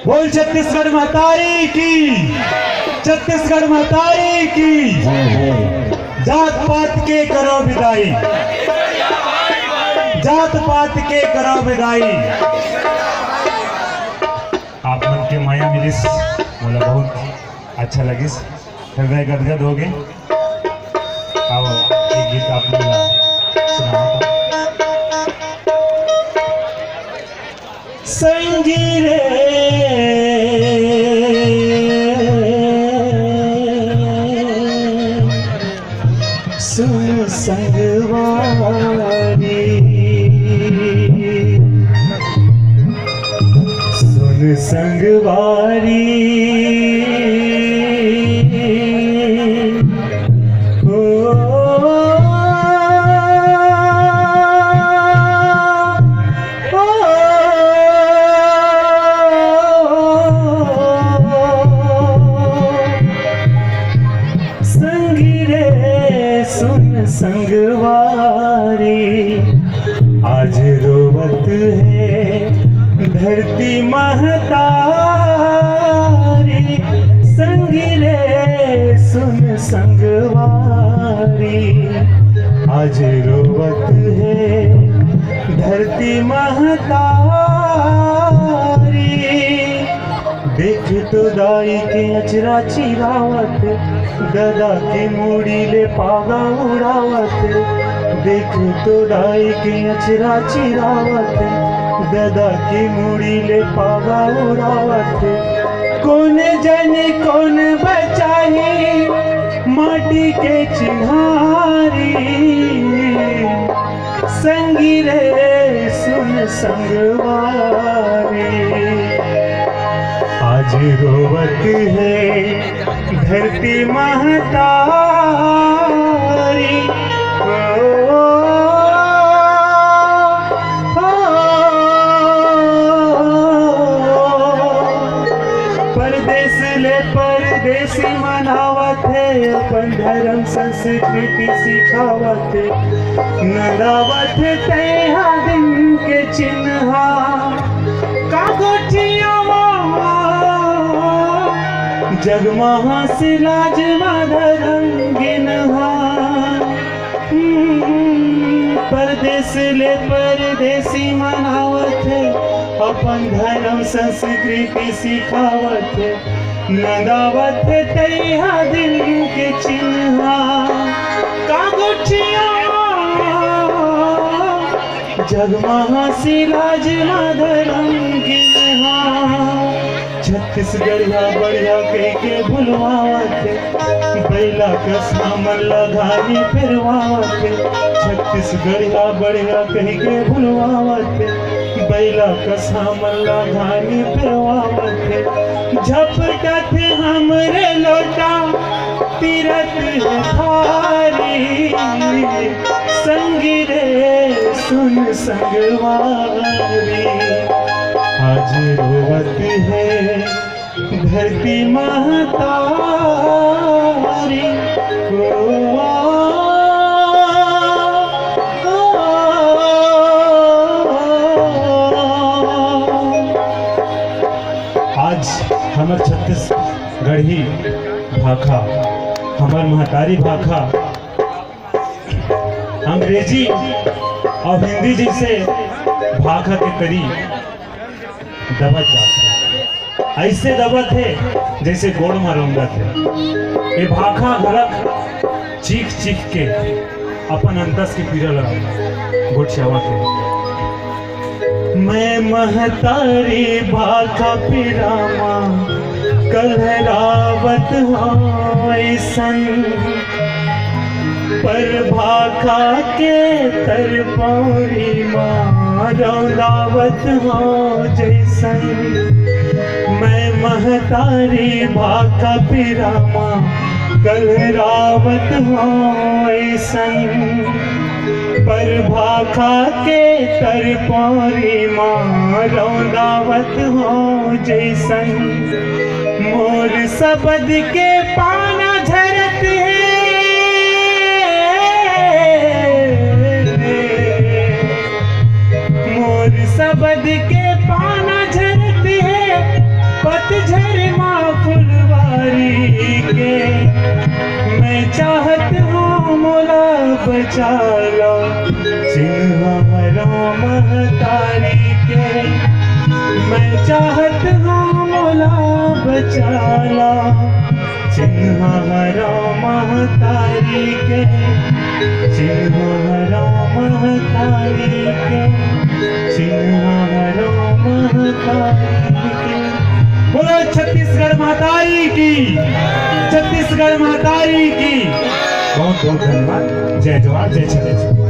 बोल छत्तीसगढ़ महतारी की, छत्तीसगढ़ महतारी की। जात पात के करो विदाई, जात पात के करो विदाई। आप मन के माया मिलिस, मोला बहुत अच्छा लगिस, हृदय गदगद हो गए। आओ एक गीत आप सुनाओ। संगी रे सुन संगवारी, सुन संगवारी। संगवारी आज रोवत है धरती महतारी। संगी रे सुन संगवारी आज रोवत है धरती महतारी। देख तो दाई के अचरा चिरावत, गदा के मूड़ी ले पागा उड़ावत। देख तो दाई के अचरा चिरावत, गदा के मूड़ी ले पागा उड़ावत। कौन जाने कौन बचाई माटी के चिन्हारी। संगी रे सुन संगवारी आज रोवत है धरती महतारी। परदेस ले परदेसी मनावत है, अपन धर्म संस्कृति सिखावत। नदावत तेहा दिन के चिन्हा का गोठिया जगमहा से लाजवा रंगीन। परदेस ले परदेसी मनावत है, अपन धर्म संस्कृति सिखावत। नदावत तैहा दिल के चिन्हा का गोठिया जगमहा से लाजवा रंगीन। छत्तीसगढ़िया बढ़िया कह के भुलवावत, बैला का सामन लगानी फिरवावत। छत्तीसगढ़िया बढ़िया कह के भुलवावत, बैला का सामन लगानी फिरवावत। झपटत हमरे लोटा तीरथ थारी। संगी रे सुन संगवारी आज रोवत है धरती महतारी। आज हमर छत्तीसगढ़ी भाखा, हमर महतारी भाखा अंग्रेजी और हिंदी जी से भाखा के करी दबत जाते, ऐसे दबत है जैसे गोड़ मारूंगा थे। ये भाखा घड़क चीख चीख के अपन अंतस की पीड़ा लगा गोठियावा के। मैं महतारी भाखा पिरामा कलहरावत ऐसन। पर भाखा के तरपौरी रौलावत हो जैसन। मैं महतारी भाखा पिरामा कलहरावत हो ऐसन। पर भाखा के तरपौरी रौलावत हो जैसन। मोर सबद के पाना झरत है, मोर सबद के पाना झरत है। बचाला सिंहारो महतारी के मैं चाहत हूँ मोला बचाला सिंहारो महतारी के सिंहारो महतारी के सिंहारो महतारी के। बोलो छत्तीसगढ़ मातारी की, छत्तीसगढ़ मातारी की। बहुत बहुत धन्यवाद। जय जवान जय छत्तीसगढ़।